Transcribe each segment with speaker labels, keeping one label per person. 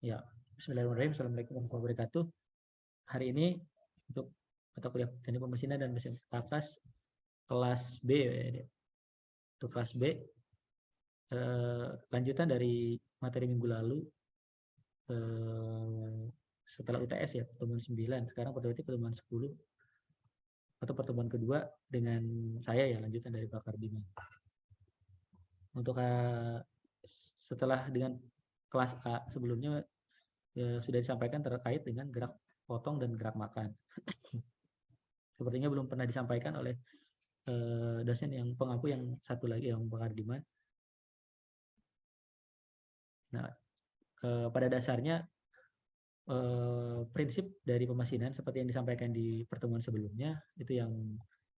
Speaker 1: Ya, bismillahirrahmanirrahim. Assalamualaikum warahmatullahi wabarakatuh. Hari ini untuk mata kuliah teknik pemesinan dan mesin atas kelas B, untuk kelas B lanjutan dari materi minggu lalu setelah UTS ya, pertemuan 9. Sekarang pertemuan 10 atau pertemuan kedua dengan saya ya, lanjutan dari Pak Kardiman. Untuk setelah dengan kelas A sebelumnya sudah disampaikan terkait dengan gerak potong dan gerak makan. Sepertinya belum pernah disampaikan oleh dosen yang pengampu yang satu lagi, yang Pak Kardiman. Nah, pada dasarnya prinsip dari pemasinan seperti yang disampaikan di pertemuan sebelumnya itu yang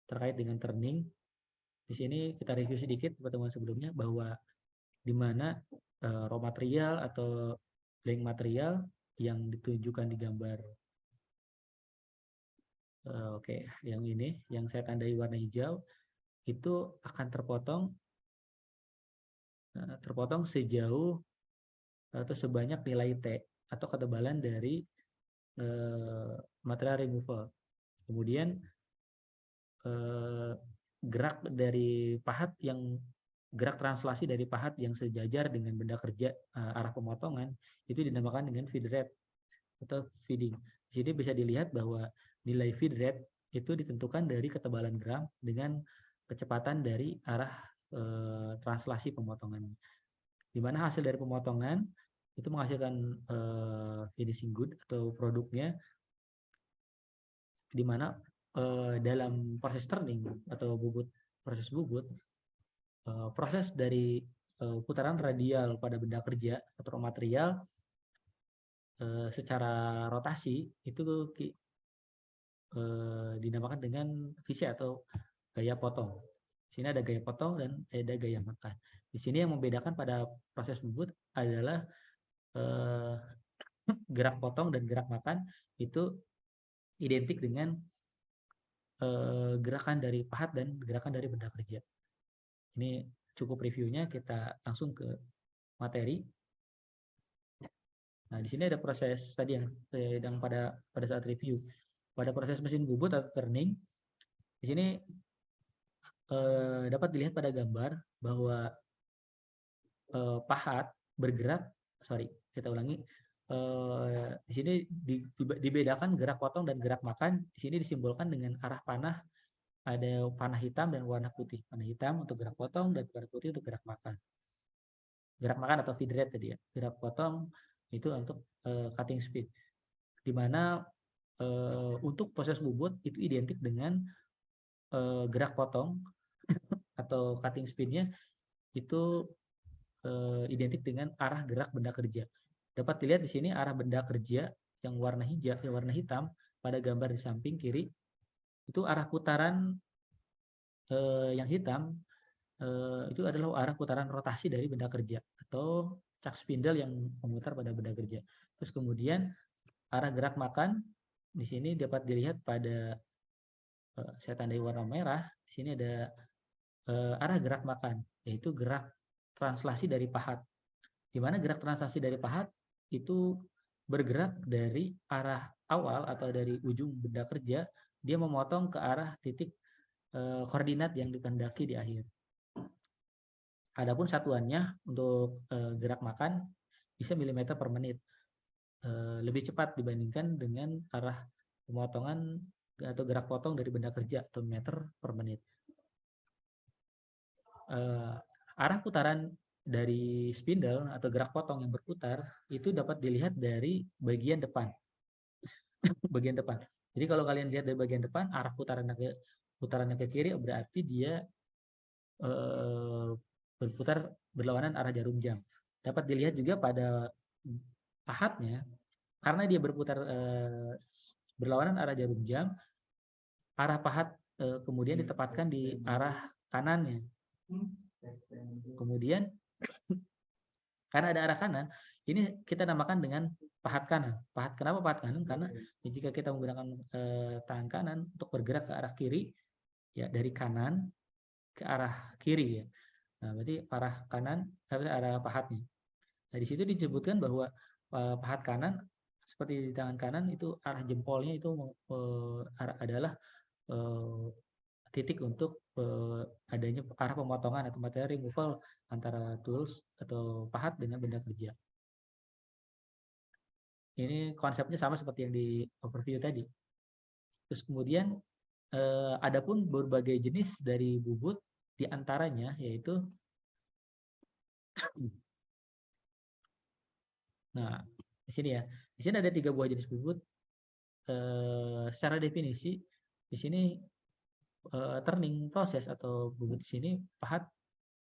Speaker 1: terkait dengan turning. Di sini kita review sedikit pertemuan sebelumnya bahwa di mana raw material atau blank material yang ditunjukkan di gambar oke, yang ini yang saya tandai warna hijau itu akan terpotong sejauh atau sebanyak nilai T atau ketebalan dari material removal. Kemudian gerak dari pahat gerak translasi dari pahat yang sejajar dengan benda kerja arah pemotongan itu dinamakan dengan feed rate atau feeding. Di sini bisa dilihat bahwa nilai feed rate itu ditentukan dari ketebalan gram dengan kecepatan dari arah translasi pemotongan. Di mana hasil dari pemotongan itu menghasilkan finishing good atau produknya, di mana dalam proses turning atau proses bubut, proses dari putaran radial pada benda kerja atau material secara rotasi itu dinamakan dengan visi atau gaya potong. Di sini ada gaya potong dan ada gaya makan. Di sini yang membedakan pada proses bubut adalah gerak potong dan gerak makan itu identik dengan gerakan dari pahat dan gerakan dari benda kerja. Ini cukup reviewnya, kita langsung ke materi. Nah, di sini ada proses tadi yang pada saat review. Pada proses mesin bubut atau turning, di sini dapat dilihat pada gambar bahwa pahat bergerak, kita ulangi. Di sini dibedakan gerak potong dan gerak makan. Di sini disimbolkan dengan arah panah, ada panah hitam dan warna putih. Panah hitam untuk gerak potong dan warna putih untuk gerak makan. Gerak makan atau feed rate tadi ya. Gerak potong itu untuk cutting speed. Di mana untuk proses bubut itu identik dengan gerak potong atau cutting speed-nya itu identik dengan arah gerak benda kerja. Dapat dilihat di sini arah benda kerja yang warna hijau, yang warna hitam pada gambar di samping kiri itu arah putaran yang hitam itu adalah arah putaran rotasi dari benda kerja atau chuck spindle yang memutar pada benda kerja. Terus kemudian arah gerak makan di sini dapat dilihat pada saya tandai warna merah. Di sini ada arah gerak makan, yaitu gerak translasi dari pahat. Di mana gerak translasi dari pahat itu bergerak dari arah awal atau dari ujung benda kerja, dia memotong ke arah titik koordinat yang dikehendaki di akhir. Adapun satuannya untuk gerak makan bisa milimeter per menit, lebih cepat dibandingkan dengan arah pemotongan atau gerak potong dari benda kerja atau meter per menit. Arah putaran dari spindle atau gerak potong yang berputar itu dapat dilihat dari bagian depan. Bagian depan. Jadi kalau kalian lihat dari bagian depan, arah putarannya ke kiri berarti dia berputar berlawanan arah jarum jam. Dapat dilihat juga pada pahatnya, karena dia berputar berlawanan arah jarum jam, arah pahat kemudian ditempatkan di arah kanannya. Kemudian karena ada arah kanan, ini kita namakan dengan pahat kanan. Kenapa pahat kanan? Karena jika kita menggunakan tangan kanan untuk bergerak ke arah kiri, ya dari kanan ke arah kiri ya. Nah, berarti arah kanan harus arah pahatnya. Nah, di situ disebutkan bahwa pahat kanan seperti di tangan kanan itu arah jempolnya itu adalah titik untuk adanya arah pemotongan atau materi removal antara tools atau pahat dengan benda kerja. Ini konsepnya sama seperti yang di overview tadi. Terus kemudian adapun berbagai jenis dari bubut, diantaranya yaitu, nah di sini ya, di sini ada 3 buah jenis bubut. Secara definisi di sini turning proses atau bubut di sini pahat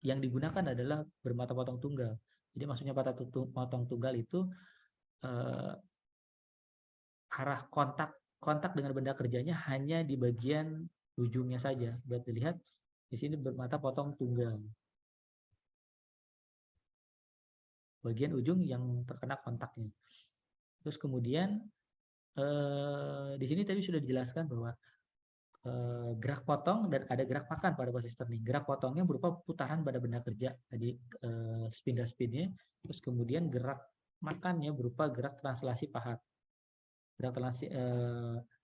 Speaker 1: yang digunakan adalah bermata potong tunggal. Jadi maksudnya mata potong tunggal itu arah kontak dengan benda kerjanya hanya di bagian ujungnya saja. Buat dilihat di sini bermata potong tunggal. Bagian ujung yang terkena kontaknya. Terus kemudian di sini tadi sudah dijelaskan bahwa gerak potong dan ada gerak makan pada proses turning. Gerak potongnya berupa putaran pada benda kerja tadi spindle-spinnya, terus kemudian gerak makannya berupa gerak translasi pahat. Gerak translasi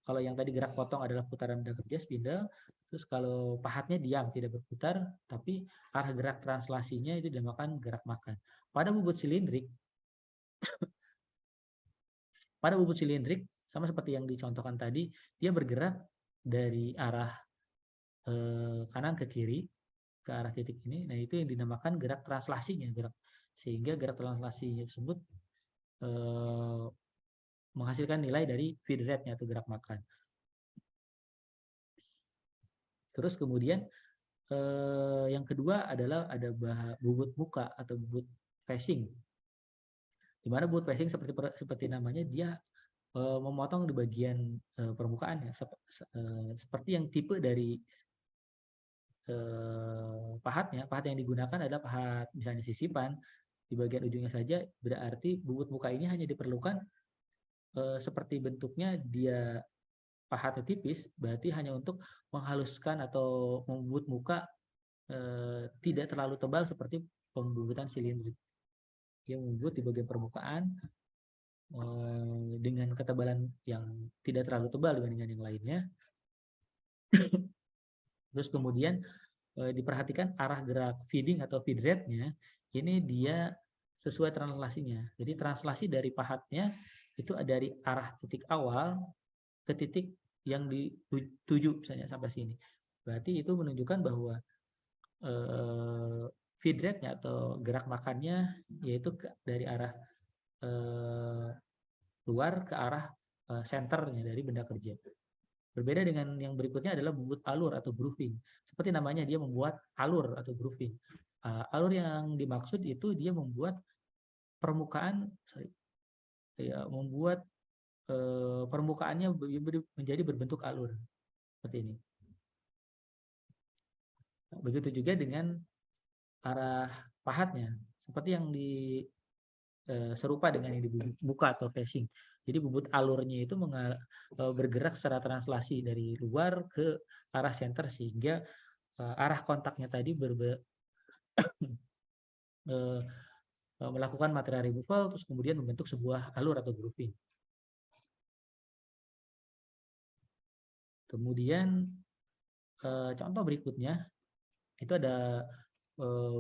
Speaker 1: kalau yang tadi gerak potong adalah putaran benda kerja spindle, terus kalau pahatnya diam tidak berputar, tapi arah gerak translasinya itu dinamakan gerak makan. Pada bubut silindrik sama seperti yang dicontohkan tadi, dia bergerak dari arah kanan ke kiri ke arah titik ini. Nah, itu yang dinamakan gerak translasinya, sehingga gerak translasinya tersebut menghasilkan nilai dari feed rate-nya atau gerak makan. Terus kemudian yang kedua adalah ada bubut muka atau bubut facing. Di mana bubut facing seperti namanya, dia memotong di bagian permukaan ya, seperti yang tipe dari pahat yang digunakan adalah pahat misalnya sisipan di bagian ujungnya saja, berarti bubut muka ini hanya diperlukan seperti bentuknya dia pahatnya tipis, berarti hanya untuk menghaluskan atau membuat muka tidak terlalu tebal seperti pembubutan silindrik. Dia membuat di bagian permukaan dengan ketebalan yang tidak terlalu tebal dibandingkan yang lainnya. Terus kemudian diperhatikan arah gerak feeding atau feed rate-nya, ini dia sesuai translasinya. Jadi translasi dari pahatnya itu dari arah titik awal ke titik yang dituju misalnya sampai sini. Berarti itu menunjukkan bahwa feed rate-nya atau gerak makannya yaitu dari arah luar ke arah senternya dari benda kerja. Berbeda dengan yang berikutnya adalah bubut alur atau grooving. Seperti namanya, dia membuat alur atau grooving. Alur yang dimaksud itu dia membuat permukaan, membuat permukaannya menjadi berbentuk alur seperti ini. Begitu juga dengan arah pahatnya, seperti yang serupa dengan yang dibuka atau facing. Jadi bubut alurnya itu bergerak secara translasi dari luar ke arah center, sehingga arah kontaknya tadi melakukan material removal, terus kemudian membentuk sebuah alur atau grooving. Kemudian contoh berikutnya itu ada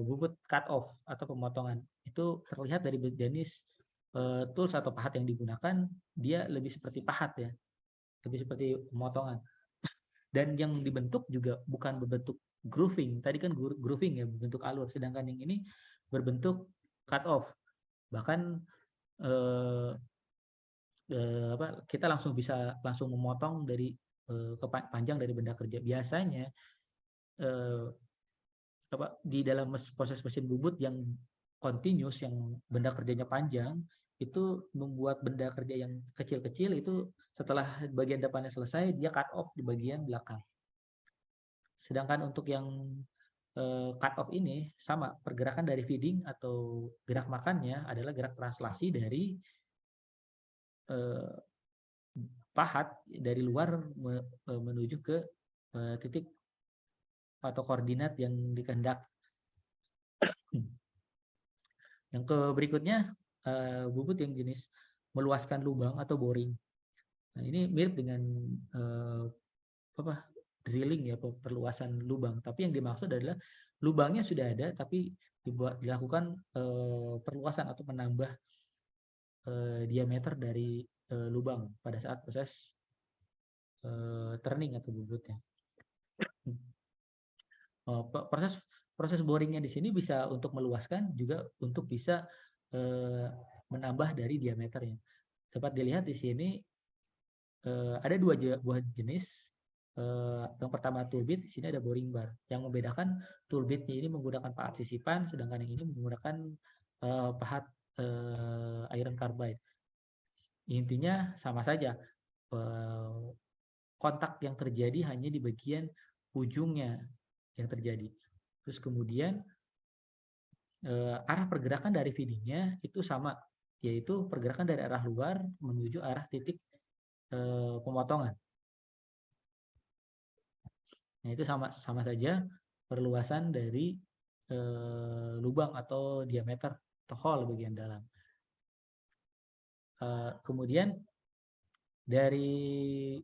Speaker 1: bubut cut off atau pemotongan. Itu terlihat dari jenis tools atau pahat yang digunakan, dia lebih seperti pahat ya, lebih seperti pemotongan. Dan yang dibentuk juga bukan berbentuk grooving. Tadi kan grooving ya, berbentuk alur, sedangkan yang ini berbentuk cut off. Bahkan kita bisa langsung memotong dari panjang dari benda kerja. Biasanya di dalam proses mesin bubut yang continuous, yang benda kerjanya panjang, itu membuat benda kerja yang kecil-kecil itu setelah bagian depannya selesai, dia cut off di bagian belakang. Sedangkan untuk yang cut off ini sama, pergerakan dari feeding atau gerak makannya adalah gerak translasi dari pahat dari luar menuju ke titik atau koordinat yang dikehendak. Yang berikutnya bubut yang jenis meluaskan lubang atau boring. Nah, ini mirip dengan drilling ya, perluasan lubang. Tapi yang dimaksud adalah lubangnya sudah ada, tapi dilakukan perluasan atau menambah diameter dari lubang pada saat proses turning atau bubutnya. Proses boringnya di sini bisa untuk meluaskan, juga untuk bisa menambah dari diameternya. Dapat dilihat di sini ada dua buah jenis. Yang pertama tool bit, di sini ada boring bar. Yang membedakan tool bitnya ini menggunakan pahat sisipan, sedangkan yang ini menggunakan pahat iron carbide. Intinya sama saja, kontak yang terjadi hanya di bagian ujungnya yang terjadi. Terus kemudian arah pergerakan dari feedingnya itu sama, yaitu pergerakan dari arah luar menuju arah titik pemotongan. Nah, itu sama saja perluasan dari lubang atau diameter atau hole bagian dalam. Kemudian dari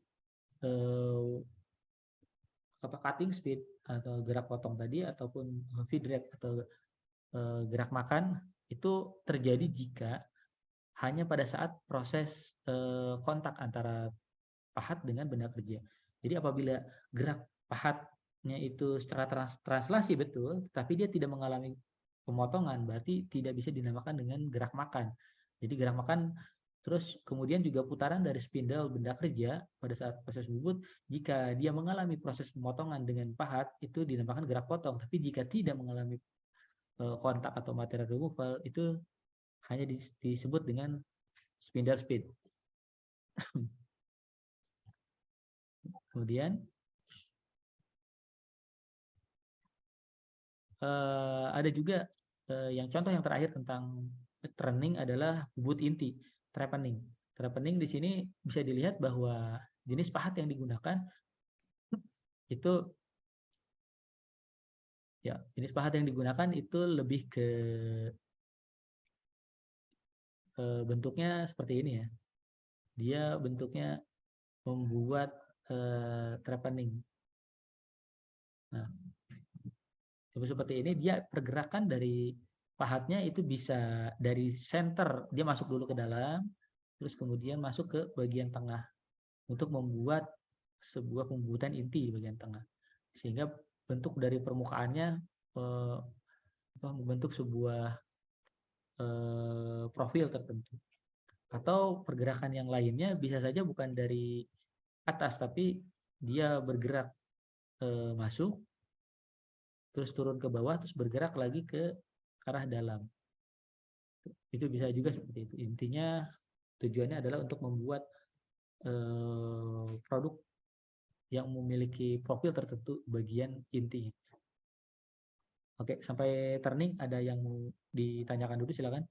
Speaker 1: cutting speed atau gerak potong tadi, ataupun feed rate atau gerak makan, itu terjadi jika hanya pada saat proses kontak antara pahat dengan benda kerja. Jadi apabila gerak pahatnya itu secara translasi betul, tapi dia tidak mengalami pemotongan, berarti tidak bisa dinamakan dengan gerak makan. Jadi gerak makan, terus kemudian juga putaran dari spindle benda kerja pada saat proses bubut, jika dia mengalami proses pemotongan dengan pahat, itu dinamakan gerak potong. Tapi jika tidak mengalami kontak atau material removal, itu hanya disebut dengan spindle speed. Kemudian ada juga yang contoh yang terakhir tentang turning adalah bubut inti, trepanning. Trepanning di sini bisa dilihat bahwa jenis pahat yang digunakan itu lebih ke bentuknya seperti ini ya. Dia bentuknya membuat trepanning. Nah, seperti ini, dia pergerakan dari pahatnya itu bisa dari center, dia masuk dulu ke dalam, terus kemudian masuk ke bagian tengah untuk membuat sebuah pembubutan inti di bagian tengah, sehingga bentuk dari permukaannya membentuk sebuah profil tertentu. Atau pergerakan yang lainnya bisa saja bukan dari atas, tapi dia bergerak masuk, terus turun ke bawah, terus bergerak lagi ke arah dalam. Itu bisa juga seperti itu. Intinya tujuannya adalah untuk membuat produk yang memiliki profil tertentu bagian intinya. Oke, sampai turning ada yang mau ditanyakan dulu, silakan.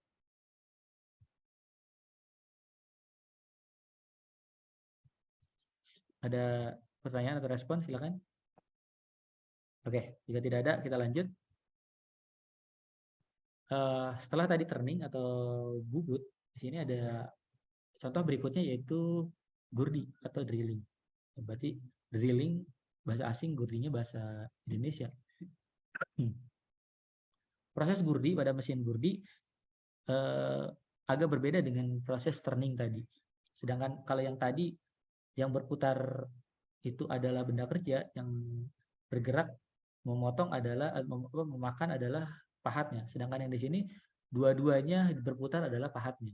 Speaker 1: Ada pertanyaan atau respon, silakan. Oke, jika tidak ada, kita lanjut. Setelah tadi turning atau bubut, di sini ada contoh berikutnya, yaitu gurdi atau drilling. Berarti drilling bahasa asing, gurdinya bahasa Indonesia. Proses gurdi pada mesin gurdi agak berbeda dengan proses turning tadi. Sedangkan kalau yang tadi yang berputar itu adalah benda kerja, yang bergerak memotong adalah memakan adalah pahatnya. Sedangkan yang di sini dua-duanya berputar adalah pahatnya.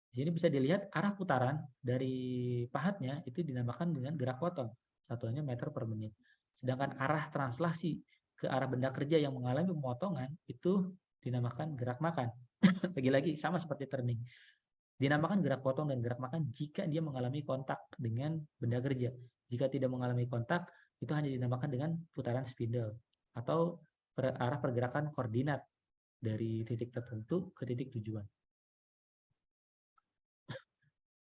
Speaker 1: Di sini bisa dilihat arah putaran dari pahatnya itu dinamakan dengan gerak potong, satuannya meter per menit. Sedangkan arah translasi ke arah benda kerja yang mengalami pemotongan itu dinamakan gerak makan. Lagi-lagi sama seperti turning. Dinamakan gerak potong dan gerak makan jika dia mengalami kontak dengan benda kerja. Jika tidak mengalami kontak, itu hanya dinamakan dengan putaran spindle atau arah pergerakan koordinat dari titik tertentu ke titik tujuan.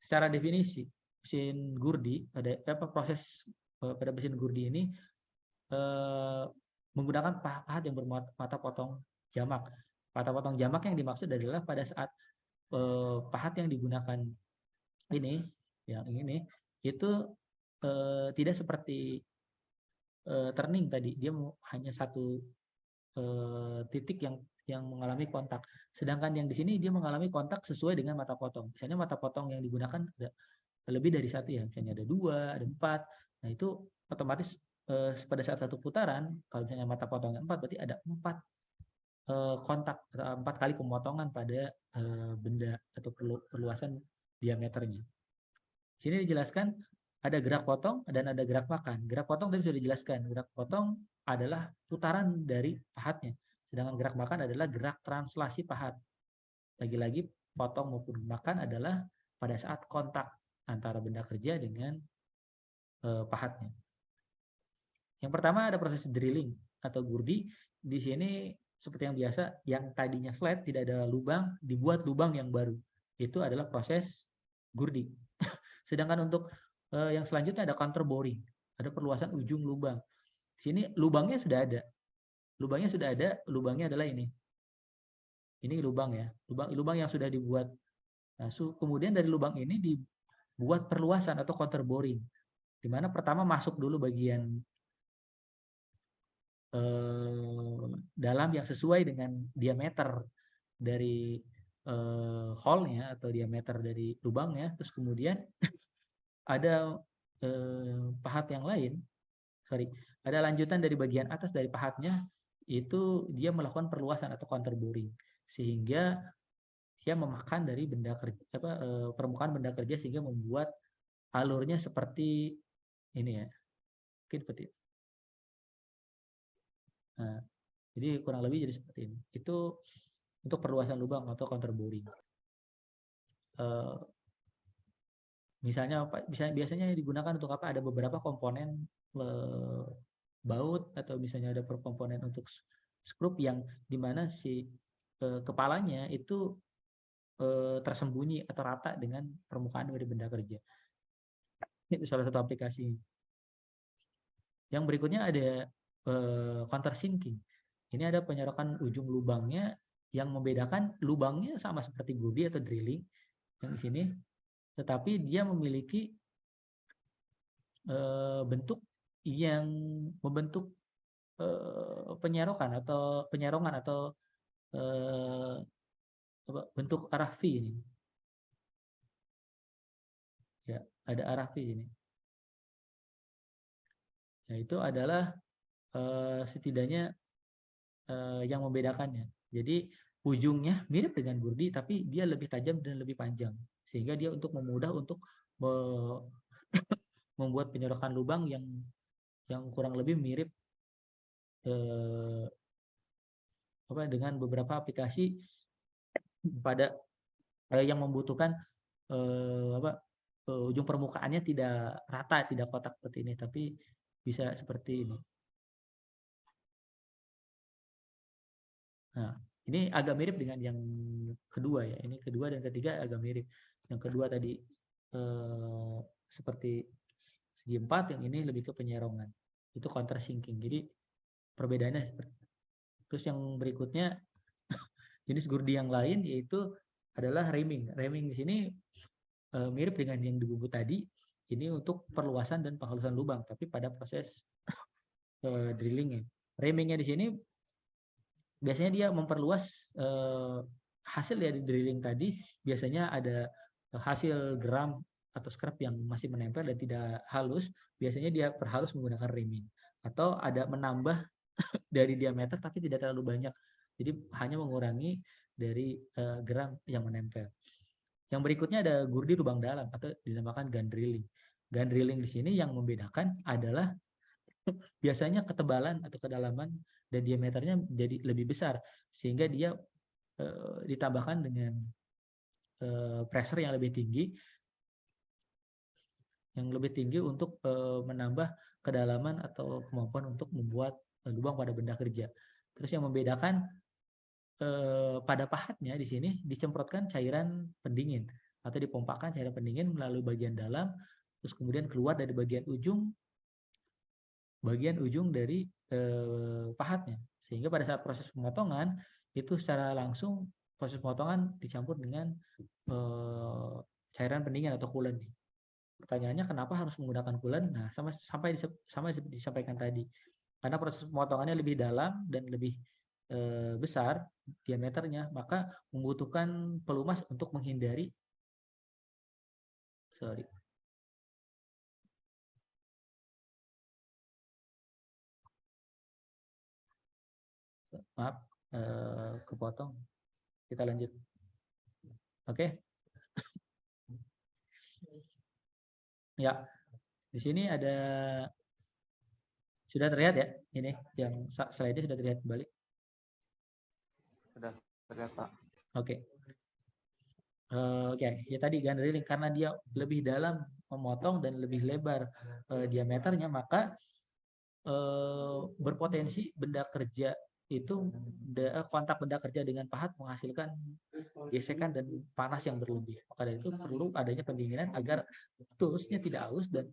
Speaker 1: Secara definisi, mesin gurdi proses pada mesin gurdi ini menggunakan pahat yang bermata potong jamak. Mata potong jamak yang dimaksud adalah pada saat pahat yang digunakan ini, yang ini itu tidak seperti turning tadi, dia hanya satu titik yang mengalami kontak. Sedangkan yang di sini dia mengalami kontak sesuai dengan mata potong. Misalnya mata potong yang digunakan ada lebih dari satu ya, misalnya ada 2, ada 4. Nah itu otomatis pada saat satu putaran, kalau misalnya mata potongnya 4, berarti ada 4 kontak atau 4 kali pemotongan pada benda atau perluasan diameternya. Di sini dijelaskan ada gerak potong dan ada gerak makan. Gerak potong tadi sudah dijelaskan. Gerak potong adalah putaran dari pahatnya. Sedangkan gerak makan adalah gerak translasi pahat. Lagi-lagi potong maupun makan adalah pada saat kontak antara benda kerja dengan pahatnya. Yang pertama ada proses drilling atau gurdi. Di sini seperti yang biasa, yang tadinya flat tidak ada lubang, dibuat lubang yang baru. Itu adalah proses gurdi. Sedangkan untuk yang selanjutnya ada counter boring, ada perluasan ujung lubang. Di sini lubangnya sudah ada. Lubangnya adalah ini. Ini lubang ya, lubang yang sudah dibuat. Nah, kemudian dari lubang ini dibuat perluasan atau counter boring. Di mana pertama masuk dulu bagian dalam yang sesuai dengan diameter dari hole-nya atau diameter dari lubangnya, terus kemudian ada pahat yang lain, ada lanjutan dari bagian atas dari pahatnya, itu dia melakukan perluasan atau counter boring, sehingga dia memakan dari benda kerja, permukaan benda kerja sehingga membuat alurnya seperti ini ya, mungkin seperti itu. Nah, jadi kurang lebih jadi seperti ini. Itu untuk perluasan lubang atau counter boring. Misalnya biasanya digunakan untuk apa? Ada beberapa komponen baut atau misalnya ada komponen untuk skrup yang dimana si kepalanya itu tersembunyi atau rata dengan permukaan dari benda kerja. Itu salah satu aplikasi. Yang berikutnya ada countersinking. Ini ada penyorokan ujung lubangnya yang membedakan lubangnya sama seperti gurdi atau drilling yang di sini, tetapi dia memiliki bentuk yang membentuk penyerongan atau bentuk arah V ini. Ya, ada arah V ini. Nah, itu adalah setidaknya yang membedakannya. Jadi ujungnya mirip dengan gurdi, tapi dia lebih tajam dan lebih panjang, sehingga dia untuk memudah untuk membuat penyorokan lubang yang kurang lebih mirip dengan beberapa aplikasi pada yang membutuhkan ujung permukaannya tidak rata, tidak kotak seperti ini, tapi bisa seperti ini. Nah, ini agak mirip dengan yang kedua ya. Ini kedua dan ketiga agak mirip. Yang kedua tadi seperti segi 4, yang ini lebih ke penyerongan. Itu countersinking. Jadi perbedaannya seperti itu. Terus yang berikutnya jenis gurdi yang lain yaitu adalah reaming. Reaming di sini mirip dengan yang di buku tadi. Ini untuk perluasan dan penghalusan lubang, tapi pada proses drillingnya. Reamingnya di sini biasanya dia memperluas hasil dari drilling tadi. Biasanya ada hasil geram atau scrap yang masih menempel dan tidak halus. Biasanya dia perhalus menggunakan reaming. Atau ada menambah dari diameter tapi tidak terlalu banyak. Jadi hanya mengurangi dari geram yang menempel. Yang berikutnya ada gurdi lubang dalam atau dinamakan gun drilling. Gun drilling di sini yang membedakan adalah biasanya ketebalan atau kedalaman dan diameternya jadi lebih besar, sehingga dia ditambahkan dengan pressure yang lebih tinggi untuk menambah kedalaman atau kemampuan untuk membuat lubang pada benda kerja. Terus yang membedakan pada pahatnya di sini disemprotkan cairan pendingin atau dipompakan cairan pendingin melalui bagian dalam, terus kemudian keluar dari bagian ujung dari pahatnya, sehingga pada saat proses pemotongan itu secara langsung proses pemotongan dicampur dengan cairan pendingin atau coolant. Pertanyaannya kenapa harus menggunakan coolant? Nah, sama seperti disampaikan tadi. Karena proses pemotongannya lebih dalam dan lebih besar diameternya, maka membutuhkan pelumas untuk menghindari maaf, kepotong. Kita lanjut. Oke. Ya, di sini ada, sudah terlihat ya, ini yang slide-nya sudah terlihat kembali.
Speaker 2: Sudah terlihat, Pak.
Speaker 1: Oke. Oke, ya tadi gun drilling karena dia lebih dalam memotong dan lebih lebar diameternya, maka berpotensi benda kerja itu kontak benda kerja dengan pahat menghasilkan gesekan dan panas yang berlebih. Maka dari itu perlu adanya pendinginan agar toolsnya tidak aus dan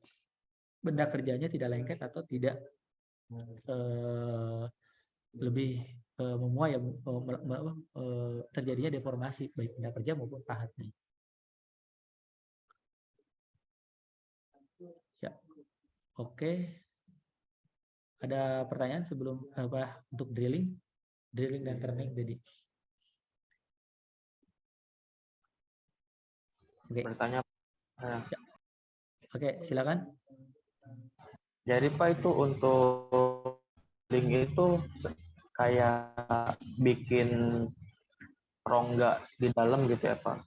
Speaker 1: benda kerjanya tidak lengket atau tidak lebih memuai, terjadinya deformasi baik benda kerja maupun pahatnya. Ya, oke. Ada pertanyaan sebelum untuk drilling dan turning tadi? Oke.
Speaker 2: Bertanya.
Speaker 1: Ya. Oke, silakan.
Speaker 2: Jadi Pak, itu untuk drilling itu kayak bikin rongga di dalam gitu ya Pak?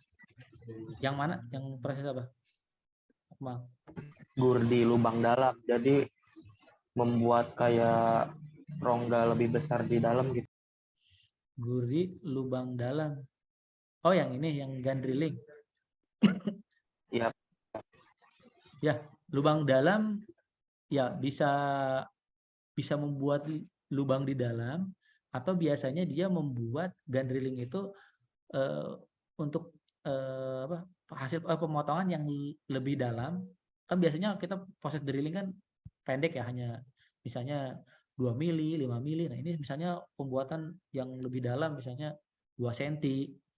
Speaker 1: Yang mana? Yang proses apa?
Speaker 2: Gur di lubang dalam, jadi membuat kayak rongga lebih besar di dalam gitu.
Speaker 1: Guri lubang dalam. Oh, yang ini, yang gun drilling.
Speaker 2: Iya.
Speaker 1: Ya, lubang dalam ya bisa membuat lubang di dalam, atau biasanya dia membuat gun drilling itu untuk hasil pemotongan yang lebih dalam. Kan biasanya kita proses drilling kan pendek ya, hanya misalnya 2 mili, 5 mili. Nah, ini misalnya pembuatan yang lebih dalam, misalnya 2 cm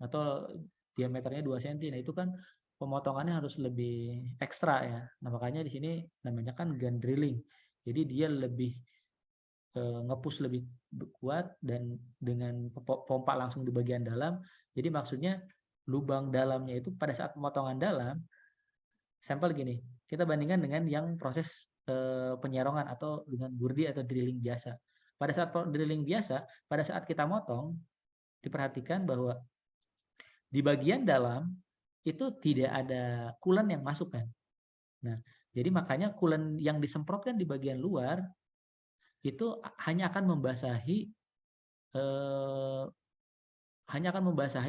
Speaker 1: atau diameternya 2 cm. Nah, itu kan pemotongannya harus lebih ekstra ya. Nah, makanya di sini namanya kan gun drilling. Jadi dia lebih nge-push lebih kuat dan dengan pompa langsung di bagian dalam. Jadi maksudnya lubang dalamnya itu pada saat pemotongan dalam, sampel gini, kita bandingkan dengan yang proses penyerongan atau dengan gurdi atau drilling biasa. Pada saat drilling biasa, pada saat kita motong, diperhatikan bahwa di bagian dalam itu tidak ada coolant yang masuk kan. Nah, jadi makanya coolant yang disemprotkan di bagian luar itu hanya akan membasahi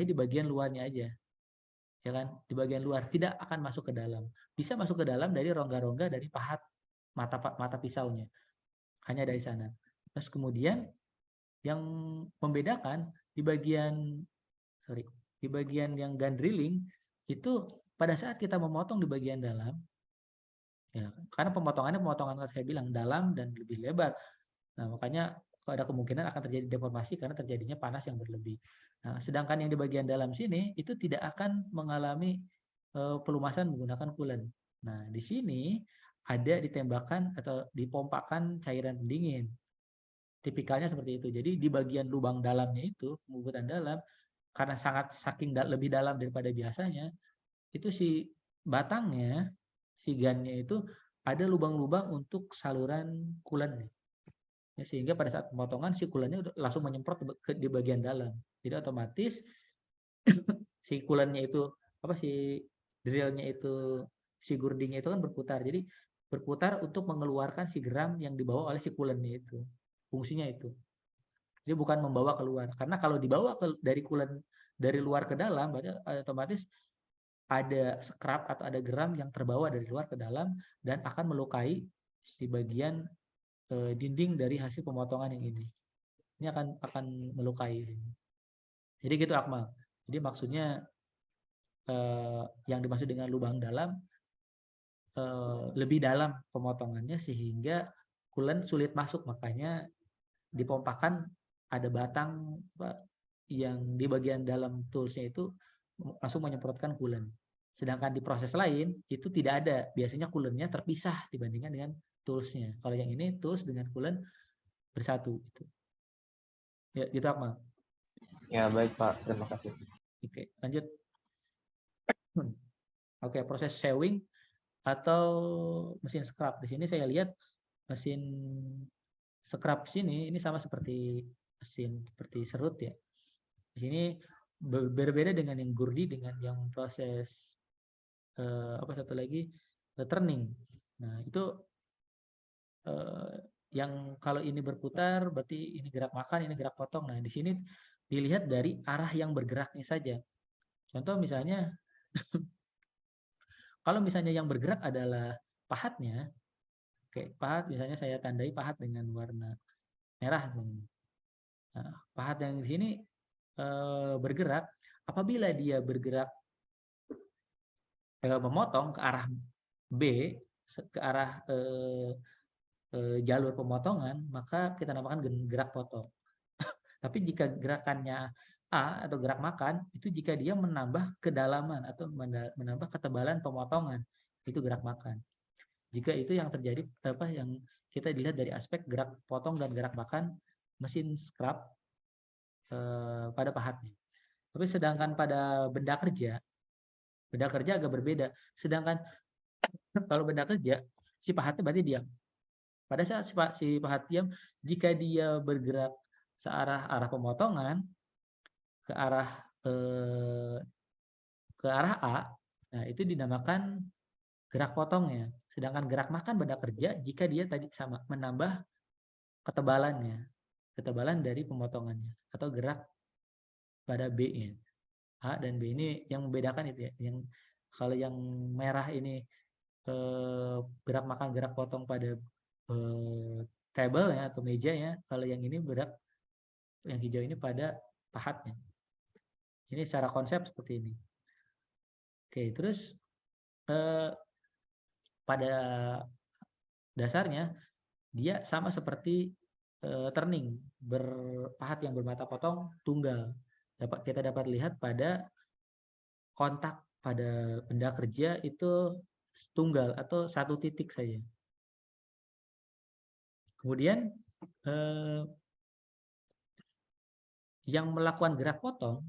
Speaker 1: di bagian luarnya aja, ya kan, di bagian luar, tidak akan masuk ke dalam. Bisa masuk ke dalam dari rongga-rongga dari pahat mata pisaunya, hanya dari sana. Terus kemudian yang membedakan di bagian yang gun drilling itu pada saat kita memotong di bagian dalam, ya, karena pemotongan saya bilang dalam dan lebih lebar. Nah, makanya ada kemungkinan akan terjadi deformasi karena terjadinya panas yang berlebih. Nah, sedangkan yang di bagian dalam sini itu tidak akan mengalami pelumasan menggunakan coolant. Nah, di sini ada ditembakkan atau dipompakan cairan pendingin. Tipikalnya seperti itu. Jadi di bagian lubang dalamnya itu, pembuatan dalam, karena saking lebih dalam daripada biasanya, itu si batangnya, si gunnya itu ada lubang-lubang untuk saluran coolant. Ya, sehingga pada saat pemotongan si coolant-nya langsung menyemprot di bagian dalam. Jadi otomatis si coolant-nya itu si drill-nya itu, si gurdingnya itu kan berputar. Jadi berputar untuk mengeluarkan si geram yang dibawa oleh si coolant-nya itu. Fungsinya itu. Dia bukan membawa keluar. Karena kalau dibawa dari coolant dari luar ke dalam, berarti otomatis ada scrap atau ada geram yang terbawa dari luar ke dalam dan akan melukai si bagian dinding dari hasil pemotongan yang ini. Ini akan melukai. Jadi gitu Akmal. Jadi maksudnya yang dimaksud dengan lubang dalam lebih dalam pemotongannya sehingga coolant sulit masuk, makanya dipompakan ada batang yang di bagian dalam toolsnya itu langsung menyemprotkan coolant. Sedangkan di proses lain itu tidak ada. Biasanya coolantnya terpisah dibandingkan dengan toolsnya. Kalau yang ini tools dengan coolant bersatu. Gitu. Ya, gitu Akmal.
Speaker 2: Ya, baik Pak. Terima kasih.
Speaker 1: Oke, lanjut. Oke, proses shawing atau mesin scrub. Di sini saya lihat mesin scrub sini ini sama seperti mesin seperti serut ya. Di sini berbeda dengan yang gurdi dengan yang proses apa satu lagi turning. Nah, itu yang kalau ini berputar berarti ini gerak makan, ini gerak potong. Nah, di sini dilihat dari arah yang bergeraknya saja. Contoh misalnya kalau misalnya yang bergerak adalah pahatnya, oke, pahat misalnya saya tandai pahat dengan warna merah. Nah, pahat yang di sini bergerak, apabila dia bergerak memotong ke arah B, ke arah jalur pemotongan, maka kita namakan gerak potong. Tapi jika gerakannya A atau gerak makan, itu jika dia menambah kedalaman atau menambah ketebalan pemotongan, itu gerak makan. Jika itu yang terjadi, yang kita dilihat dari aspek gerak potong dan gerak makan mesin scrub pada pahatnya. Tapi sedangkan pada benda kerja agak berbeda. Sedangkan kalau benda kerja, si pahatnya berarti diam. Pada saat si pahat diam, jika dia bergerak arah pemotongan ke arah A, nah itu dinamakan gerak potongnya. Sedangkan gerak makan benda kerja jika dia tadi sama menambah ketebalan dari pemotongannya atau gerak pada B-nya. A dan B ini yang membedakan itu ya. Yang kalau yang merah ini gerak makan gerak potong pada table ya atau meja ya. Kalau yang ini berat yang hijau ini pada pahatnya. Ini secara konsep seperti ini. Oke, terus pada dasarnya dia sama seperti turning, pahat yang bermata potong tunggal. Kita dapat lihat pada kontak pada benda kerja itu tunggal atau satu titik saja. Kemudian yang melakukan gerak potong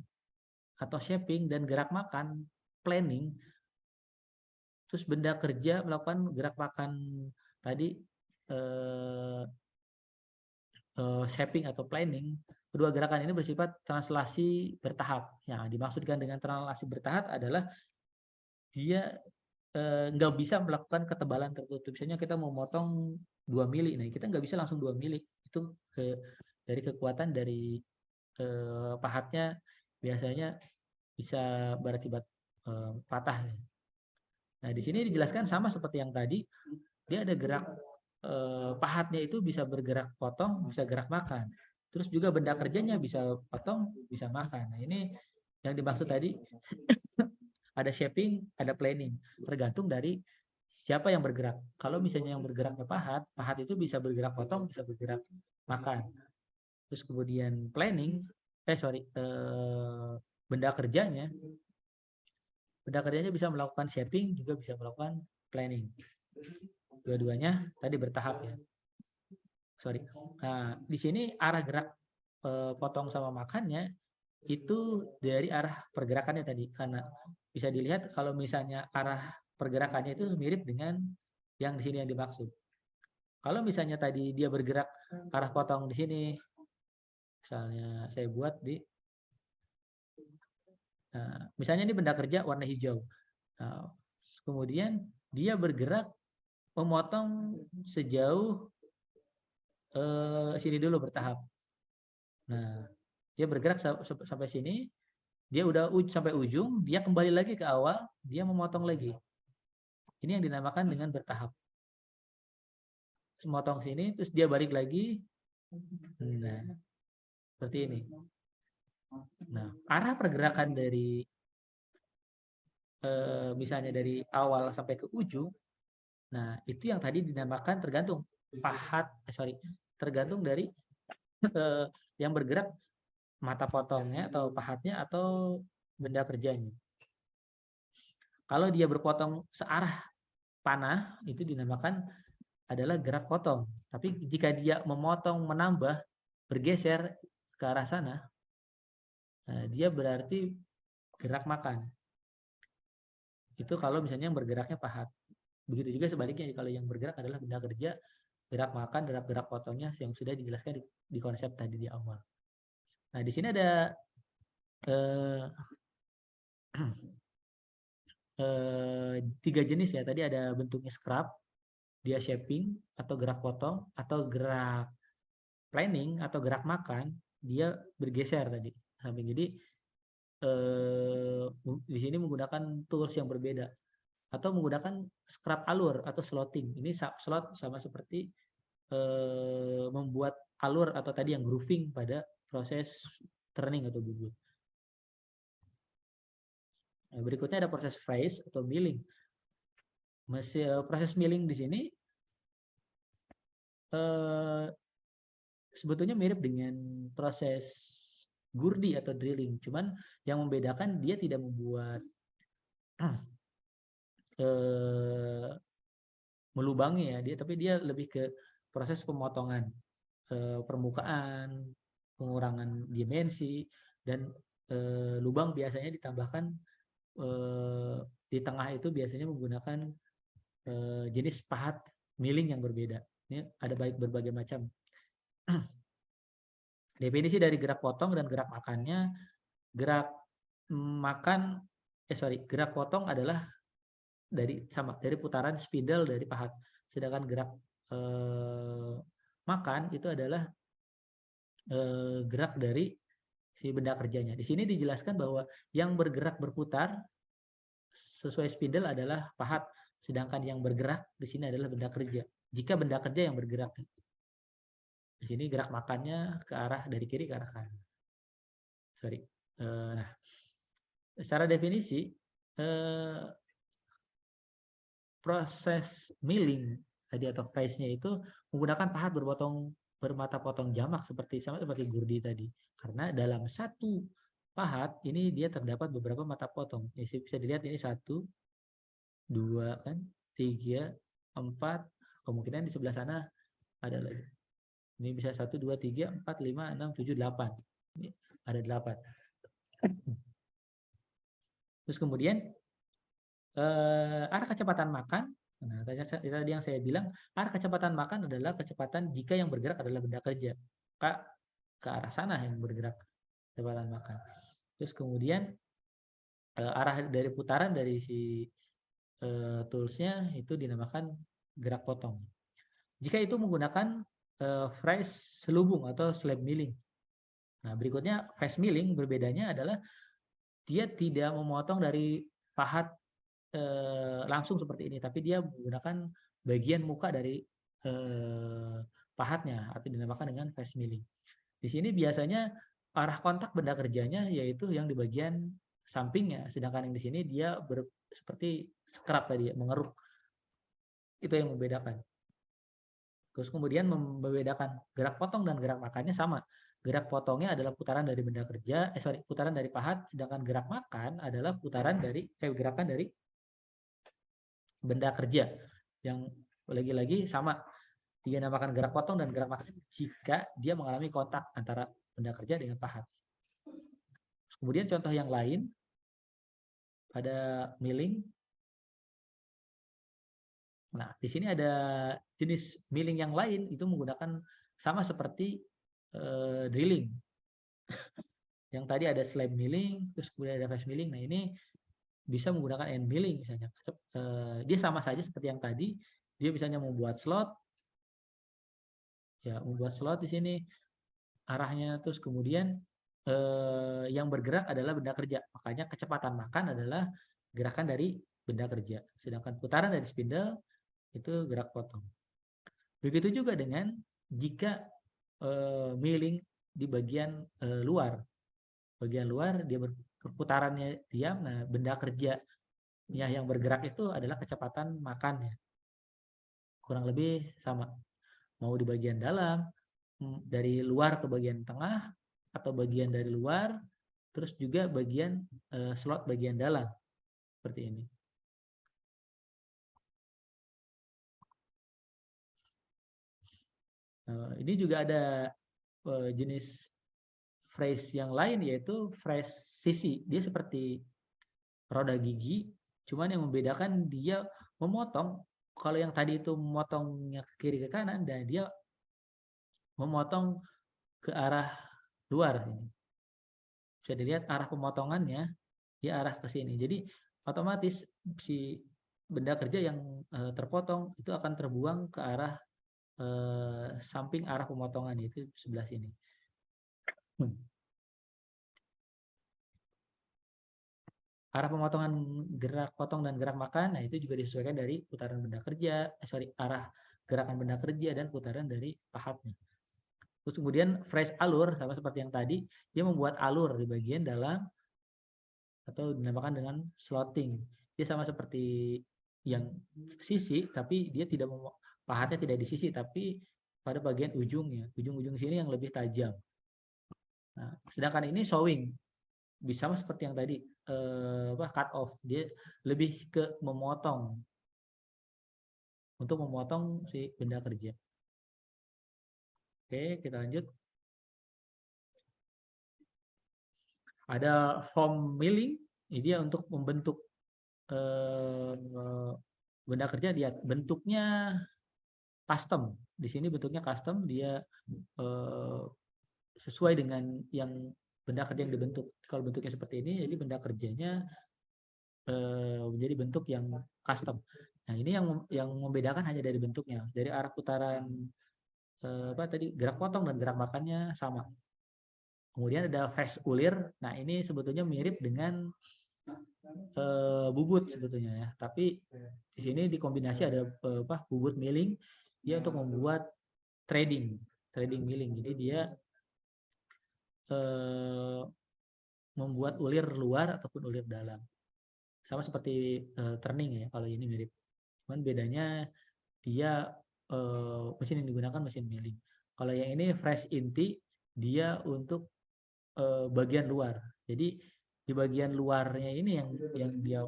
Speaker 1: atau shaping dan gerak makan planning, terus benda kerja melakukan gerak makan tadi shaping atau planning. Kedua gerakan ini bersifat translasi bertahap. Yang dimaksudkan dengan translasi bertahap adalah dia nggak bisa melakukan ketebalan tertutup. Misalnya kita mau motong 2 mili, nah kita nggak bisa langsung 2 mili. Itu dari kekuatan dari pahatnya biasanya bisa berakibat patah. Nah, di sini dijelaskan sama seperti yang tadi, dia ada gerak pahatnya itu bisa bergerak potong, bisa gerak makan. Terus juga benda kerjanya bisa potong, bisa makan. Nah, ini yang dimaksud tadi ada shaping, ada planning. Tergantung dari siapa yang bergerak. Kalau misalnya yang bergeraknya pahat itu bisa bergerak potong, bisa bergerak makan. Terus kemudian planning, benda kerjanya bisa melakukan shaping, juga bisa melakukan planning. Dua-duanya tadi bertahap ya. Nah, di sini arah gerak potong sama makannya itu dari arah pergerakannya tadi. Karena bisa dilihat kalau misalnya arah pergerakannya itu mirip dengan yang di sini yang dimaksud. Kalau misalnya tadi dia bergerak arah potong di sini, misalnya saya buat di misalnya ini benda kerja warna hijau. Nah, kemudian dia bergerak memotong sejauh sini dulu bertahap. Nah, dia bergerak sampai sini, dia udah sampai ujung, dia kembali lagi ke awal, dia memotong lagi. Ini yang dinamakan dengan bertahap. Memotong sini, terus dia balik lagi. Nah, seperti ini. Nah, arah pergerakan dari misalnya dari awal sampai ke ujung, nah itu yang tadi dinamakan tergantung dari yang bergerak mata potongnya atau pahatnya atau benda kerjanya. Kalau dia berpotong searah panah, itu dinamakan adalah gerak potong. Tapi jika dia memotong, menambah, bergeser ke arah sana, nah dia berarti gerak makan. Itu kalau misalnya yang bergeraknya pahat. Begitu juga sebaliknya, kalau yang bergerak adalah benda kerja, gerak makan, gerak potongnya yang sudah dijelaskan di konsep tadi di awal. Nah, di sini ada eh, 3 jenis ya. Tadi ada bentuknya scrap, dia shaping atau gerak potong, atau gerak planing atau gerak makan, dia bergeser tadi samping. Jadi di sini menggunakan tools yang berbeda atau menggunakan scrap alur atau slotting. Ini slot sama seperti membuat alur atau tadi yang grooving pada proses turning atau bubut. Nah, berikutnya ada proses fries atau milling. Proses milling di sini sebetulnya mirip dengan proses gurdi atau drilling, cuman yang membedakan dia tidak membuat melubangi ya dia, tapi dia lebih ke proses pemotongan permukaan, pengurangan dimensi, dan lubang biasanya ditambahkan di tengah itu biasanya menggunakan jenis pahat milling yang berbeda. Ini ada berbagai macam. Definisi dari gerak potong dan gerak makannya, gerak gerak potong adalah dari putaran spindle dari pahat. Sedangkan gerak makan itu adalah gerak dari si benda kerjanya. Di sini dijelaskan bahwa yang bergerak berputar sesuai spindle adalah pahat, sedangkan yang bergerak di sini adalah benda kerja. Jika benda kerja yang bergerak, di sini gerak makannya ke arah dari kiri ke arah kanan. Nah, secara definisi proses milling tadi atau fries-nya itu menggunakan pahat bermata potong jamak seperti gurdi tadi. Karena dalam satu pahat ini dia terdapat beberapa mata potong. Bisa dilihat ini 1, 2 kan, 3, 4, kemungkinan di sebelah sana ada lagi. Ini bisa 1, 2, 3, 4, 5, 6, 7, 8. Ini ada 8. Terus kemudian arah kecepatan makan. Nah, tadi yang saya bilang, arah kecepatan makan adalah kecepatan jika yang bergerak adalah benda kerja. Ke arah sana yang bergerak kecepatan makan. Terus kemudian arah dari putaran dari si toolsnya itu dinamakan gerak potong. Jika itu menggunakan fries selubung atau slab milling. Nah, berikutnya fries milling berbedanya adalah dia tidak memotong dari pahat langsung seperti ini, tapi dia menggunakan bagian muka dari pahatnya atau dinamakan dengan fries milling. Di sini biasanya arah kontak benda kerjanya yaitu yang di bagian sampingnya, sedangkan yang di sini dia seperti scrap tadi, mengeruk. Itu yang membedakan. Terus kemudian membedakan gerak potong dan gerak makannya sama. Gerak potongnya adalah putaran dari benda kerja, putaran dari pahat, sedangkan gerak makan adalah putaran dari gerakan dari benda kerja. Yang lagi-lagi sama dinamakan gerak potong dan gerak makan jika dia mengalami kontak antara benda kerja dengan pahat. Kemudian contoh yang lain pada milling. Nah, di sini ada jenis milling yang lain itu menggunakan sama seperti drilling. Yang tadi ada slab milling, terus kemudian ada fast milling. Nah, ini bisa menggunakan end milling misalnya. Dia sama saja seperti yang tadi. Dia misalnya membuat slot. Ya, membuat slot di sini arahnya, terus kemudian yang bergerak adalah benda kerja. Makanya kecepatan makan adalah gerakan dari benda kerja. Sedangkan putaran dari spindle itu gerak potong. Begitu juga dengan jika milling di bagian luar. Bagian luar dia berputarannya diam, nah benda kerja yang bergerak itu adalah kecepatan makannya. Kurang lebih sama. Mau di bagian dalam, dari luar ke bagian tengah, atau bagian dari luar, terus juga bagian slot bagian dalam seperti ini. Ini juga ada jenis phrase yang lain, yaitu phrase sisi. Dia seperti roda gigi, cuman yang membedakan dia memotong. Kalau yang tadi itu memotongnya ke kiri ke kanan, dan dia memotong ke arah luar. Bisa dilihat arah pemotongannya, dia arah ke sini. Jadi otomatis si benda kerja yang terpotong itu akan terbuang ke arah samping arah pemotongan, itu sebelah sini. Arah pemotongan gerak potong dan gerak makan, nah itu juga disesuaikan dari putaran benda kerja, arah gerakan benda kerja dan putaran dari pahatnya. Terus kemudian phrase alur, sama seperti yang tadi, dia membuat alur di bagian dalam atau dinamakan dengan slotting. Dia sama seperti yang sisi, tapi dia tidak pahatnya tidak di sisi, tapi pada bagian ujungnya, ujung-ujung sini yang lebih tajam. Nah, sedangkan ini sewing, bisa sama seperti yang tadi, cut off, dia lebih ke memotong, untuk memotong si benda kerja. Oke, kita lanjut. Ada form milling, ini dia untuk membentuk benda kerja. Dia bentuknya custom. Di sini bentuknya custom, dia sesuai dengan yang benda kerja yang dibentuk. Kalau bentuknya seperti ini, jadi benda kerjanya menjadi bentuk yang custom. Nah, ini yang membedakan hanya dari bentuknya, dari arah putaran gerak potong dan gerak makannya sama. Kemudian ada face ulir. Nah, ini sebetulnya mirip dengan bubut sebetulnya ya. Tapi di sini dikombinasi ada bubut milling, dia untuk membuat trading milling. Jadi dia membuat ulir luar ataupun ulir dalam. Sama seperti turning ya, kalau ini mirip. Cuman bedanya dia mesin yang digunakan mesin milling. Kalau yang ini fresh inti, dia untuk bagian luar. Jadi di bagian luarnya ini yang dia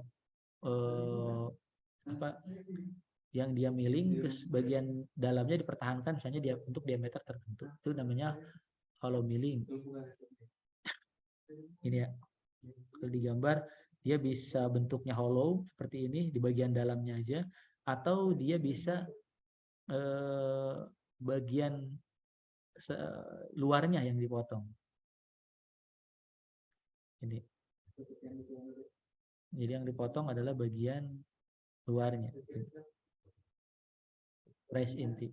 Speaker 1: yang dia milling, terus bagian dalamnya dipertahankan, misalnya dia untuk diameter tertentu. Itu namanya hollow milling. Ini ya, kalau digambar dia bisa bentuknya hollow seperti ini di bagian dalamnya aja, atau dia bisa bagian luarnya yang dipotong. Ini. Jadi yang dipotong adalah bagian luarnya. Fresh inti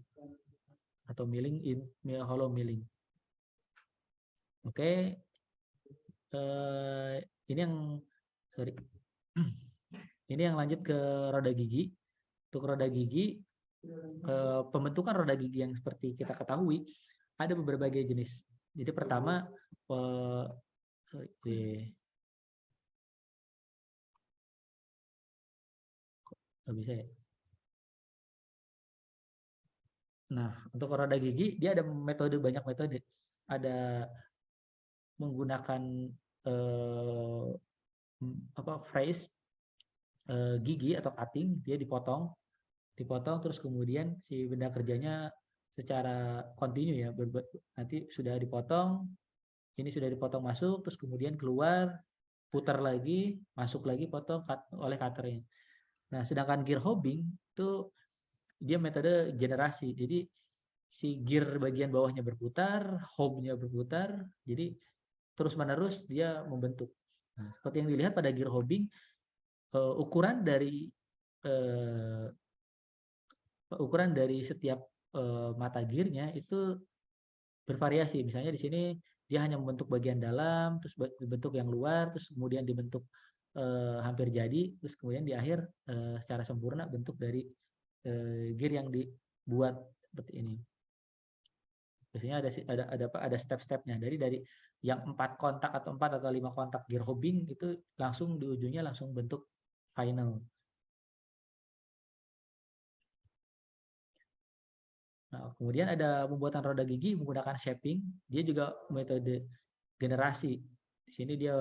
Speaker 1: atau milling hollow milling. Oke. Ini yang lanjut ke roda gigi. Untuk roda gigi, pembentukan roda gigi yang seperti kita ketahui ada berbagai jenis. Jadi pertama bisa ya. Nah, untuk roda gigi dia ada banyak metode. Ada menggunakan phrase gigi atau cutting, dia dipotong terus kemudian si benda kerjanya secara kontinu ya, nanti sudah dipotong, ini sudah dipotong masuk, terus kemudian keluar, putar lagi, masuk lagi, potong oleh cutternya. Nah, sedangkan gear hobbing itu dia metode generasi. Jadi si gear bagian bawahnya berputar, hobnya berputar, jadi terus menerus dia membentuk. Nah, seperti yang dilihat pada gear hobbing, ukuran dari setiap mata gearnya itu bervariasi. Misalnya di sini dia hanya membentuk bagian dalam, terus dibentuk yang luar, terus kemudian dibentuk hampir jadi, terus kemudian di akhir secara sempurna bentuk dari gear yang dibuat seperti ini. Biasanya ada step-stepnya, dari yang 4 kontak atau 4 atau 5 kontak gear hobbing itu langsung di ujungnya langsung bentuk final. Nah, kemudian ada pembuatan roda gigi menggunakan shaping. Dia juga metode generasi. Di sini dia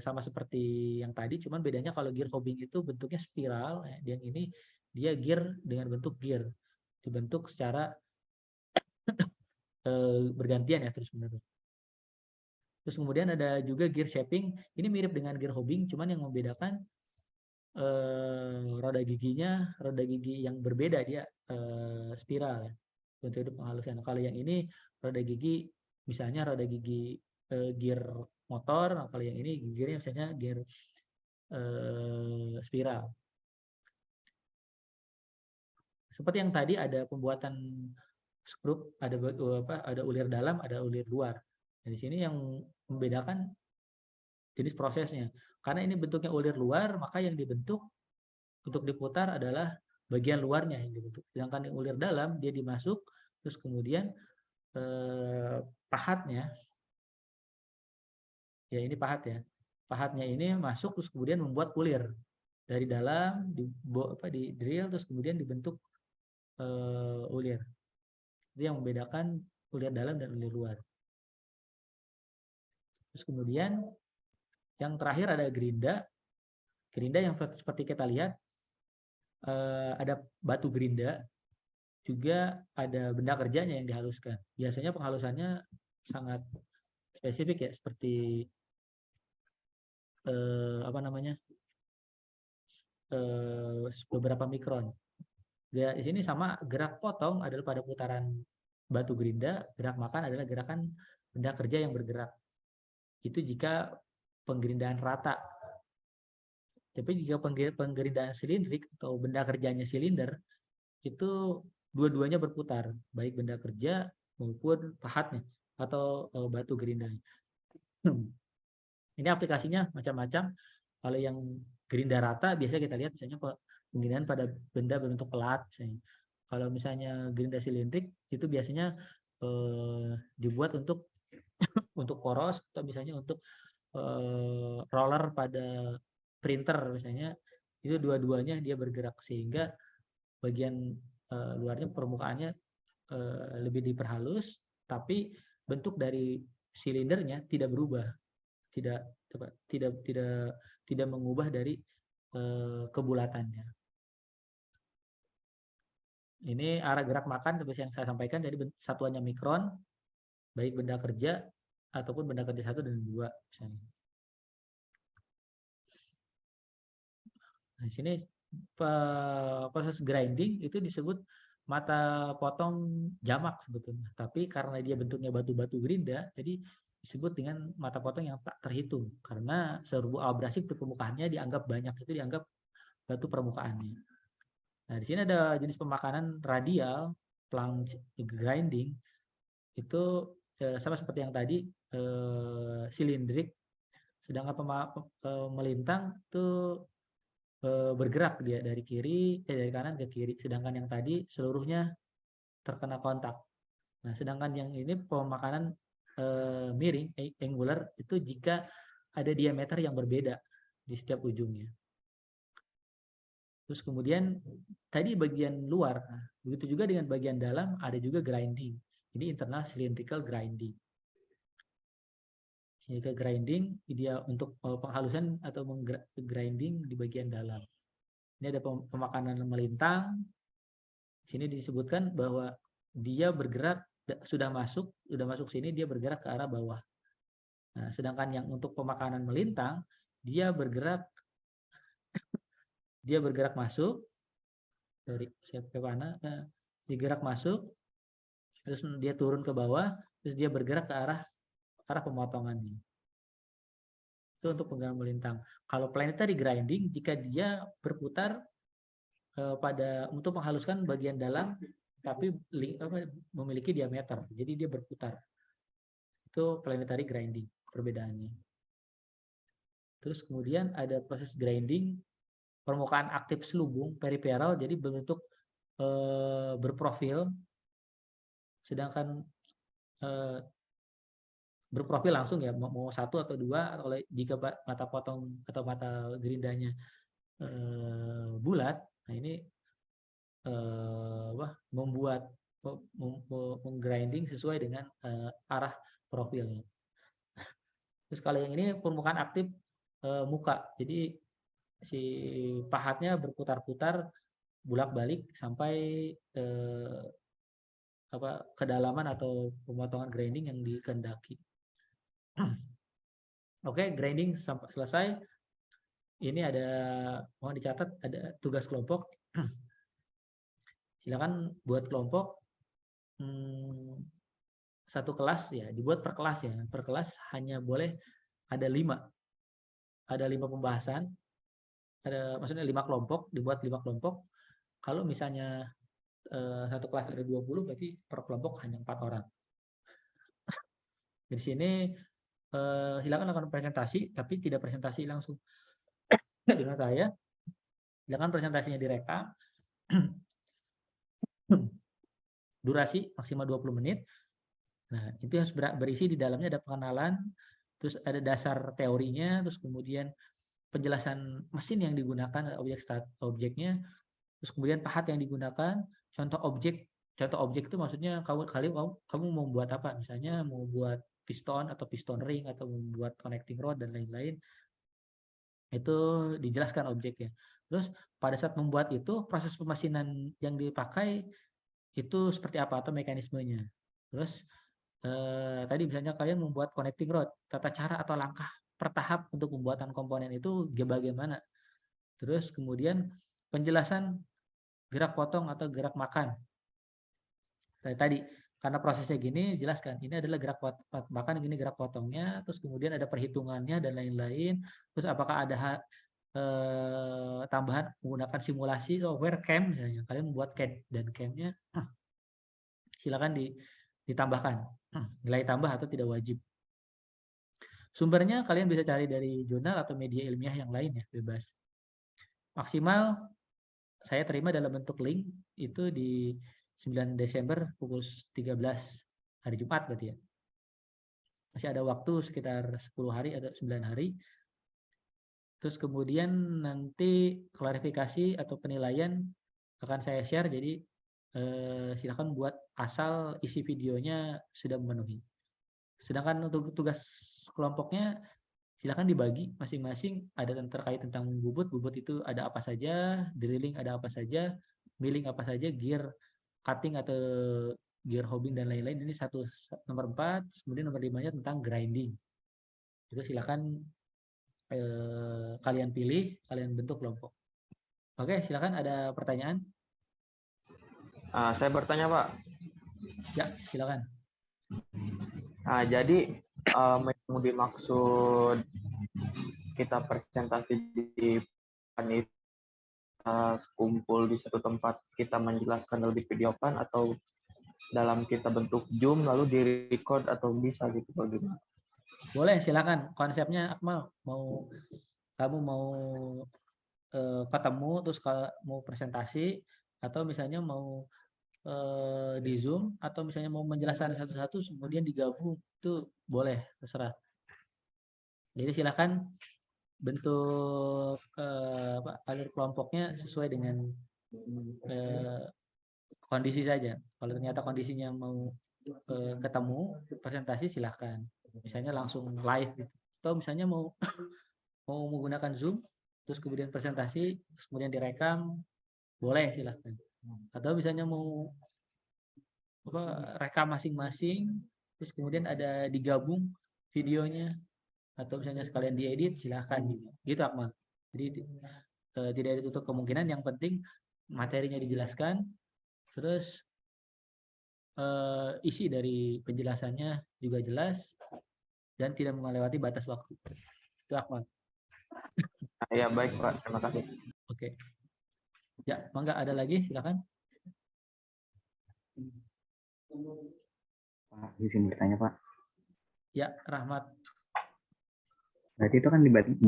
Speaker 1: sama seperti yang tadi, cuman bedanya kalau gear hobbing itu bentuknya spiral, yang ini dia gear dengan bentuk gear, dibentuk secara bergantian ya terus-menerus. Terus kemudian ada juga gear shaping, ini mirip dengan gear hobbing, cuman yang membedakan roda gigi yang berbeda, dia spiral ya, untuk penghalusan. Kalau yang ini roda gigi, misalnya roda gigi gear motor, nah kalau yang ini gearnya misalnya gear spiral. Seperti yang tadi ada pembuatan skrup, ada ulir dalam, ada ulir luar. Nah, di sini yang membedakan jenis prosesnya. Karena ini bentuknya ulir luar, maka yang dibentuk untuk diputar adalah bagian luarnya yang dibentuk. Sedangkan yang ulir dalam dia dimasuk, terus kemudian pahatnya, ya ini pahat ya, pahatnya ini masuk terus kemudian membuat ulir dari di drill terus kemudian dibentuk ulir. Itu yang membedakan ulir dalam dan ulir luar. Terus kemudian yang terakhir ada gerinda. Gerinda yang seperti kita lihat ada batu gerinda, juga ada benda kerjanya yang dihaluskan. Biasanya penghalusannya sangat spesifik ya, seperti beberapa mikron. Ya, di sini sama gerak potong adalah pada putaran batu gerinda, gerak makan adalah gerakan benda kerja yang bergerak. Itu jika penggerindaan rata. Tapi jika penggerindaan silindrik atau benda kerjanya silinder, itu dua-duanya berputar, baik benda kerja maupun pahatnya atau batu gerindanya. Ini aplikasinya macam-macam. Kalau yang gerinda rata, biasanya kita lihat misalnya penggerindaan pada benda berbentuk pelat. Misalnya. Kalau misalnya gerinda silindrik, itu biasanya dibuat untuk poros, atau misalnya untuk roller pada printer misalnya, itu dua-duanya dia bergerak sehingga bagian luarnya permukaannya lebih diperhalus, tapi bentuk dari silindernya tidak berubah, tidak mengubah dari kebulatannya. Ini arah gerak makan seperti yang saya sampaikan, jadi satuannya mikron, baik benda kerja ataupun benda kerja 1 dan 2 misalnya. Nah, di sini proses grinding itu disebut mata potong jamak sebetulnya. Tapi karena dia bentuknya batu-batu gerinda, jadi disebut dengan mata potong yang tak terhitung. Karena serbu abrasif di permukaannya dianggap banyak, itu dianggap batu permukaannya. Nah, di sini ada jenis pemakanan radial, plunge grinding, itu sama seperti yang tadi, silindrik. Sedangkan melintang itu bergerak dia dari kanan ke kiri, sedangkan yang tadi seluruhnya terkena kontak. Nah, sedangkan yang ini pemakanan miring angular itu jika ada diameter yang berbeda di setiap ujungnya. Terus kemudian tadi bagian luar, nah, begitu juga dengan bagian dalam ada juga grinding. Ini internal cylindrical grinding. Cylindrical grinding dia untuk penghalusan atau grinding di bagian dalam. Ini ada pemakanan melintang. Sini disebutkan bahwa dia bergerak sudah masuk sini, dia bergerak ke arah bawah. Nah, sedangkan yang untuk pemakanan melintang dia bergerak masuk dari ke mana, digerak masuk, terus dia turun ke bawah, terus dia bergerak ke arah pemotongannya. Itu untuk penggerak melintang. Kalau planetary grinding, jika dia berputar untuk menghaluskan bagian dalam, tapi memiliki diameter, jadi dia berputar. Itu planetary grinding perbedaannya. Terus kemudian ada proses grinding permukaan aktif selubung periferal, jadi berbentuk berprofil, sedangkan berprofil langsung ya, mau 1 atau 2, oleh jika mata potong atau mata gerindanya bulat. Nah, ini membuat menggrinding sesuai dengan arah profilnya. Terus kalau yang ini permukaan aktif muka. Jadi si pahatnya berputar-putar bolak-balik sampai kedalaman atau pemotongan grinding yang dikehendaki. Oke, grinding sampai selesai. Ini ada, mohon dicatat, ada tugas kelompok. Silakan buat kelompok satu kelas ya, dibuat per kelas ya. Per kelas hanya boleh ada 5 pembahasan. Maksudnya 5 kelompok, dibuat 5 kelompok. Kalau misalnya satu kelas ada 20, berarti per kelompok hanya 4 orang. Di sini silakan lakukan presentasi, tapi tidak presentasi langsung dengan saya. Silakan presentasinya direkam. Durasi maksimal 20 menit. Nah, itu harus berisi di dalamnya ada pengenalan, terus ada dasar teorinya, terus kemudian penjelasan mesin yang digunakan, objeknya, terus kemudian pahat yang digunakan, contoh objek itu maksudnya kamu mau buat apa? Misalnya mau buat piston atau piston ring atau membuat connecting rod dan lain-lain. Itu dijelaskan objeknya. Terus pada saat membuat itu proses pemasinan yang dipakai itu seperti apa atau mekanismenya. Terus tadi misalnya kalian membuat connecting rod, tata cara atau langkah per tahap untuk pembuatan komponen itu bagaimana. Terus kemudian penjelasan gerak potong atau gerak makan. Tadi karena prosesnya gini, jelaskan ini adalah gerak makan, gini gerak potongnya, terus kemudian ada perhitungannya dan lain-lain. Terus apakah ada tambahan menggunakan simulasi software CAM misalnya, kalian membuat CAD dan CAM-nya silakan ditambahkan nilai tambah atau tidak wajib. Sumbernya kalian bisa cari dari jurnal atau media ilmiah yang lain ya, bebas. Maksimal saya terima dalam bentuk link itu di 9 Desember pukul 13 hari Jumat berarti ya. Masih ada waktu sekitar 10 hari atau 9 hari. Terus kemudian nanti klarifikasi atau penilaian akan saya share, jadi silakan buat asal isi videonya sudah memenuhi. Sedangkan untuk tugas kelompoknya silakan dibagi masing-masing, ada yang terkait tentang bubut itu ada apa saja, drilling ada apa saja, milling apa saja, gear cutting atau gear hobbing dan lain-lain. Ini nomor 4, kemudian nomor 5-nya tentang grinding. Itu silakan kalian pilih, kalian bentuk kelompok. Oke, silakan ada pertanyaan?
Speaker 2: Saya bertanya, Pak.
Speaker 1: Ya, silakan.
Speaker 2: Jadi yang dimaksud kita presentasi di kumpul di satu tempat, kita menjelaskan lalu di videokan, atau dalam kita bentuk Zoom lalu di record, atau bisa gitu bagaimana?
Speaker 1: Boleh, silakan. Konsepnya Akmal, kamu mau ketemu terus mau presentasi, atau misalnya mau di Zoom, atau misalnya mau menjelaskan satu-satu kemudian digabung, itu boleh, terserah. Jadi silakan bentuk alur kelompoknya sesuai dengan kondisi saja. Kalau ternyata kondisinya mau ketemu presentasi, silahkan. Misalnya langsung live gitu. Atau misalnya mau menggunakan Zoom, terus kemudian presentasi, terus kemudian direkam, boleh silahkan. Atau misalnya mau rekam masing-masing, terus kemudian ada digabung videonya, atau misalnya sekalian diedit, silahkan gitu Akmal. Jadi tidak ditutup kemungkinan, yang penting materinya dijelaskan, terus isi dari penjelasannya juga jelas dan tidak melewati batas waktu. Itu Akmal.
Speaker 2: Ya baik Pak, terima kasih.
Speaker 1: Oke. Ya, mangga ada lagi, silakan.
Speaker 3: Pak, izin bertanya Pak.
Speaker 1: Ya, Rahmat.
Speaker 3: Berarti itu kan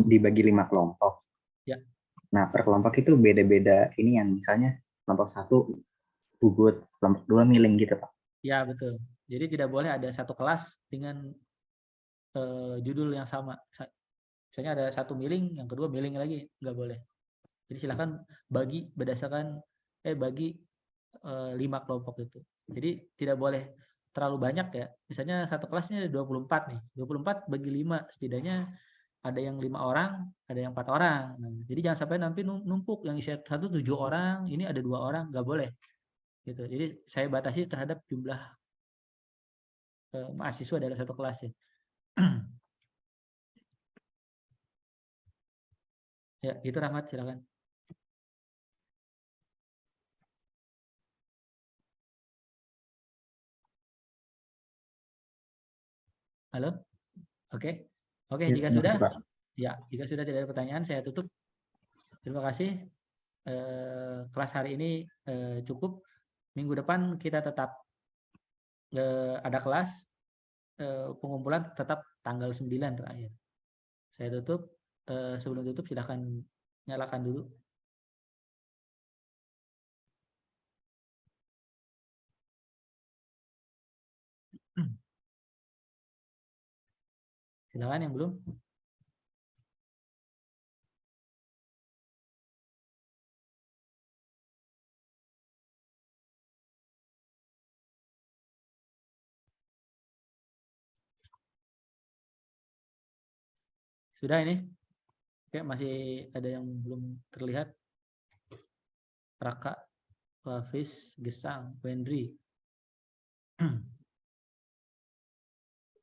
Speaker 3: dibagi 5 kelompok.
Speaker 1: Ya.
Speaker 3: Nah, per kelompok itu beda-beda ini, yang misalnya kelompok 1 bubut, kelompok 2 milling gitu Pak.
Speaker 1: Ya, betul. Jadi tidak boleh ada satu kelas dengan judul yang sama. Misalnya ada satu milling, yang kedua milling lagi, nggak boleh. Jadi silakan bagi berdasarkan bagi 5 kelompok itu. Jadi tidak boleh terlalu banyak ya. Misalnya satu kelasnya ada 24 nih. 24 bagi 5, setidaknya ada yang 5 orang, ada yang 4 orang. Nah, jadi jangan sampai nanti numpuk yang isi satu 7 orang, ini ada 2 orang, nggak boleh. Gitu. Jadi saya batasi terhadap jumlah mahasiswa dalam satu kelas ya. Ya, itu Rahmat, silakan. Halo? Oke. Oke,
Speaker 3: Ya,
Speaker 1: jika
Speaker 3: terima
Speaker 1: sudah,
Speaker 3: kasih, Pak.
Speaker 1: ya, jika sudah tidak ada pertanyaan, saya tutup. Terima kasih. Kelas hari ini cukup. Minggu depan kita tetap ada kelas. Pengumpulan tetap tanggal 9 terakhir. Saya tutup. Sebelum tutup, silahkan nyalakan dulu. Silakan yang belum. Sudah ini? Oke, masih ada yang belum terlihat. Raka, Hafiz, Gesang, Wendri.